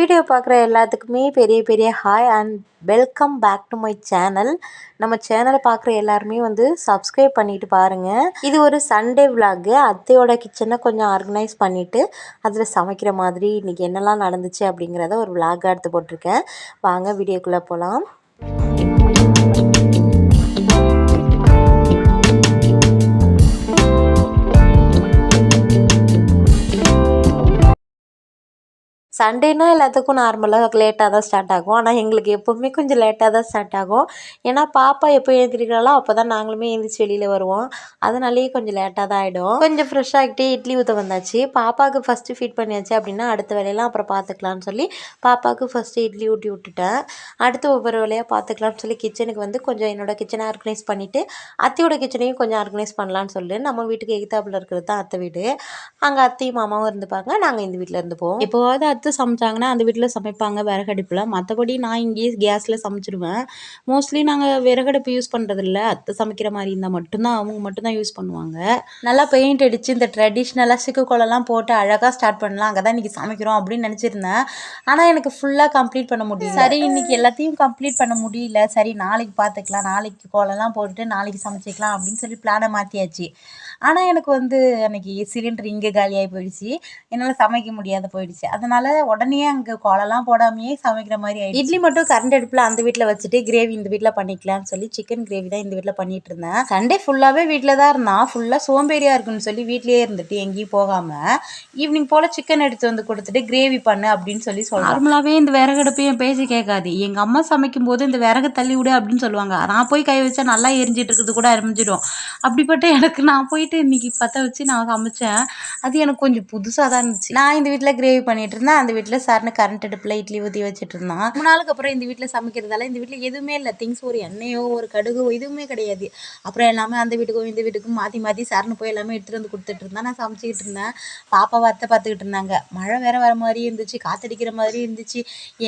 Video பார்க்குற எல்லாத்துக்குமே பெரிய பெரிய hi and welcome back to my channel. நம்ம சேனலை பார்க்குற எல்லாருமே சப்ஸ்கிரைப் பண்ணிட்டு பாருங்கள். இது ஒரு சண்டே விலாகு. அத்தையோட கிச்சனை கொஞ்சம் ஆர்கனைஸ் பண்ணிவிட்டு அதில் சமைக்கிற மாதிரி இன்றைக்கி என்னெல்லாம் நடந்துச்சு அப்படிங்கிறத ஒரு விலாகாக எடுத்து போட்டிருக்கேன். வாங்க வீடியோக்குள்ளே போகலாம். சண்டேனா எல்லாத்துக்கும் நார்மலாக லேட்டாக தான் ஸ்டார்ட் ஆகும். ஆனால் எங்களுக்கு எப்போவுமே கொஞ்சம் லேட்டாக தான் ஸ்டார்ட் ஆகும். ஏன்னா பாப்பா எப்போ எழுந்திரிக்கிறாளோ அப்போ தான் நாங்களுமே எழுந்திரிச்சி வெளியில் வருவோம். அதனாலேயே கொஞ்சம் லேட்டாக தான் ஆகிடும். கொஞ்சம் ஃப்ரெஷ் ஆகிட்டு இட்லி ஊற்ற வந்தாச்சு. பாப்பாவுக்கு ஃபஸ்ட்டு ஃபீட் பண்ணியாச்சு அப்படின்னா அடுத்த வேலையெல்லாம் அப்புறம் பார்த்துக்கலான்னு சொல்லி பாப்பாவுக்கு ஃபஸ்ட்டு இட்லி ஊட்டி விட்டுட்டேன். அடுத்து ஒவ்வொரு வேலையாக பார்த்துக்கலான்னு சொல்லி கிச்சனுக்கு கொஞ்சம் என்னோடய கிச்சனை ஆர்கனைஸ் பண்ணிவிட்டு அத்தையோட கிச்சனையும் கொஞ்சம் ஆர்கனைஸ் பண்ணலான்னு சொல்லி நம்ம வீட்டுக்கு எதிர்த்தாப்புல இருக்கிறது தான் அத்தை வீடு. அங்கே அத்தையும் மாமாவும் இருந்துப்பாங்க, நாங்கள் இந்த வீட்டில் இருந்துப்போம். எப்போவாவது அத்தை சமைச்சாங்கன்னா அந்த வீட்டில் சமைப்பாங்க விறகடுப்பில். மற்றபடி நான் இங்கேயே கேஸில் சமைச்சிடுவேன். மோஸ்ட்லி நாங்கள் விறகடுப்பு யூஸ் பண்ணுறதில்ல. அத்தை சமைக்கிற மாதிரி இருந்தால் மட்டும்தான் அவங்க மட்டும்தான் யூஸ் பண்ணுவாங்க. நல்லா பெயிண்ட் அடித்து இந்த ட்ரெடிஷ்னலாக சிக்குக்கோலெல்லாம் போட்டு அழகாக ஸ்டார்ட் பண்ணலாம், அங்கே தான் இன்றைக்கி சமைக்கிறோம் அப்படின்னு நினச்சிருந்தேன். ஆனால் எனக்கு ஃபுல்லாக கம்ப்ளீட் பண்ண முடியல. சரி இன்றைக்கி எல்லாத்தையும் கம்ப்ளீட் பண்ண முடியல, சரி நாளைக்கு பார்த்துக்கலாம், நாளைக்கு கோலம்லாம் போட்டுட்டு நாளைக்கு சமைச்சிக்கலாம் அப்படின்னு சொல்லி பிளானை மாற்றியாச்சு. ஆனால் எனக்கு அன்றைக்கி சிலிண்டர் இங்கே காலியாகி போயிடுச்சு. என்னால் சமைக்க முடியாத போயிடுச்சு. அதனால் உடனே அங்கே கோலம்லாம் போடாமையே சமைக்கிற மாதிரி ஆகிடுச்சு. இட்லி மட்டும் கரண்ட் அடுப்பில் அந்த வீட்டில் வச்சுட்டு கிரேவி இந்த வீட்டில் பண்ணிக்கலாம்னு சொல்லி சிக்கன் கிரேவி தான் இந்த வீட்டில் பண்ணிகிட்டு இருந்தேன். சண்டே ஃபுல்லாகவே வீட்டில் தான் இருந்தான். ஃபுல்லாக சோம்பேறியாக இருக்குன்னு சொல்லி வீட்டிலேயே இருந்துட்டு எங்கேயும் போகாமல் ஈவினிங் போல் சிக்கன் எடுத்து கொடுத்துட்டு கிரேவி பண்ணு அப்படின்னு சொல்லி சொல்லுவாங்க. நார்மலாகவே இந்த விறகடுப்பு என் பேசி கேட்காது. எங்கள் அம்மா சமைக்கும் போது இந்த விறகு தள்ளி விடு அப்படின்னு சொல்லுவாங்க. நான் போய் கை வச்சா நல்லா எரிஞ்சிட்டு இருக்கிறது கூட எரிஞ்சிடும். அப்படிப்பட்ட எனக்கு நான் போயிட்டு இன்றைக்கி பற்ற வச்சு நான் சமைச்சேன். அது எனக்கு கொஞ்சம் புதுசாக தான் இருந்துச்சு. நான் இந்த வீட்டில் கிரேவி பண்ணிகிட்டு இருந்தேன், அந்த வீட்டில் சார்னு கரண்ட் அடுப்பில் இட்லி ஊற்றி வச்சுட்டு இருந்தான். 3 நாளுக்கு அப்புறம் இந்த வீட்டில் சமைக்கிறதால இந்த வீட்டில் எதுவுமே இல்லை. திங்ஸ் ஒரு எண்ணெயோ ஒரு கடுகோ எதுவுமே கிடையாது. அப்புறம் எல்லாமே அந்த வீட்டுக்கும் இந்த வீட்டுக்கும் மாற்றி மாற்றி சார்னு போய் எல்லாமே எடுத்துகிட்டு கொடுத்துட்டு இருந்தேன். நான் சமைச்சிக்கிட்டு இருந்தேன். பாப்பாவை அத்தை பார்த்துக்கிட்டு இருந்தாங்க. மழை வேறு வர மாதிரி இருந்துச்சு, காற்றடிக்கிற மாதிரி இருந்துச்சு.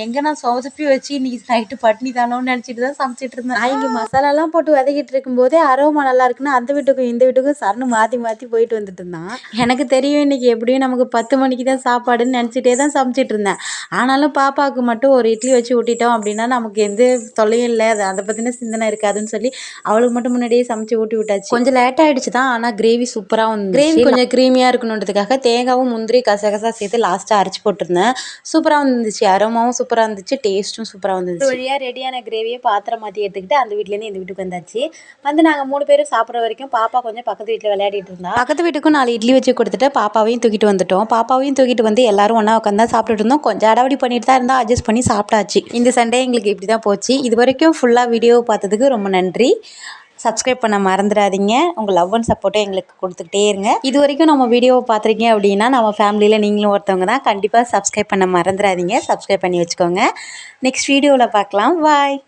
எங்கே நான் சொதப்பி வச்சு இன்றைக்கி நைட்டு பட்னி தானோன்னு நினச்சிட்டு தான் சமைச்சிட்டு இருந்தேன். நான் இங்கே மசாலாலாம் போட்டு வதக்கிட்டு இருக்கும்போதே அரோமா நல்லா இருக்குன்னு அந்த வீட்டுக்கும் இந்த வீட்டுக்கும் சரன்னு மாற்றி மாற்றி போயிட்டு வந்துட்டு இருந்தான். எனக்கு தெரியும் இன்றைக்கி எப்படியும் நமக்கு 10 மணிக்கு தான் சாப்பாடுன்னு நினச்சிட்டே தான் சமைச்சிட்டு இருந்தேன். ஆனாலும் பாப்பாவுக்கு மட்டும் ஒரு இட்லி வச்சு ஊட்டிட்டோம் அப்படின்னா நமக்கு எந்த தொல்லையும் இல்லை, அதை பற்றின சிந்தனை இருக்காதுன்னு சொல்லி அவளுக்கு மட்டும் முன்னாடியே சமைச்சு ஊட்டி விட்டாச்சு. கொஞ்சம் லேட் ஆகிடுச்சு தான், ஆனால் கிரேவி சூப்பராக வந்து கிரேவி கொஞ்சம் க்ரீமியாக இருக்கணுன்றதுக்காக தேங்காவும் முந்திரி கசகசா சேர்த்து லாஸ்ட்டாக அரைச்சி போட்டிருந்தேன். சூப்பராக வந்துருந்துச்சு. அரோமாவும் சூப்பராக இருந்துச்சு, டேஸ்ட்டும் சூப்பராக வந்துருச்சு. வழியாக ரெடியான கிரேவியை பாத்திரம் மாற்றி எடுத்துக்கிட்டு அந்த வீட்டிலேருந்து இந்த வீட்டுக்கு வந்தாச்சு. நாங்கள் 3 பேரும் சாப்பிட்ற வரைக்கும் பாப்பா கொஞ்சம் பக்கத்து வீட்டில் விளையாடிட்டு இருந்தா. பக்கத்து வீட்டுக்கும் 4 இட்லி வச்சு கொடுத்துட்டு பாப்பாவையும் தூக்கிட்டு வந்துட்டோம். பாப்பாவையும் தூக்கிட்டு எல்லாரும் ஒன்றா உட்காந்து தான் சாப்பிட்டுட்டு இருந்தோம். கொஞ்சம் அடாவடி பண்ணிட்டு தான் இருந்தால் அட்ஜஸ்ட் பண்ணி சாப்பிட்டாச்சு. இந்த சண்டே எங்களுக்கு இப்படி தான் போச்சு. இது வரைக்கும் ஃபுல்லாக வீடியோ பார்த்ததுக்கு ரொம்ப நன்றி. சப்ஸ்கிரைப் பண்ண மறந்துடாதீங்க. உங்கள் லவ் அண்ட் சப்போர்ட்டை எங்களுக்கு கொடுத்துக்கிட்டே இருங்க. இது வரைக்கும் நம்ம வீடியோவை பார்த்துருக்கீங்க அப்படின்னா நம்ம ஃபேமிலியில் நீங்களும் ஒருத்தவங்க தான். கண்டிப்பாக சப்ஸ்கிரைப் பண்ண மறந்துடாதீங்க. சப்ஸ்கிரைப் பண்ணி வச்சுக்கோங்க. நெக்ஸ்ட் வீடியோவில் பார்க்கலாம். பாய்.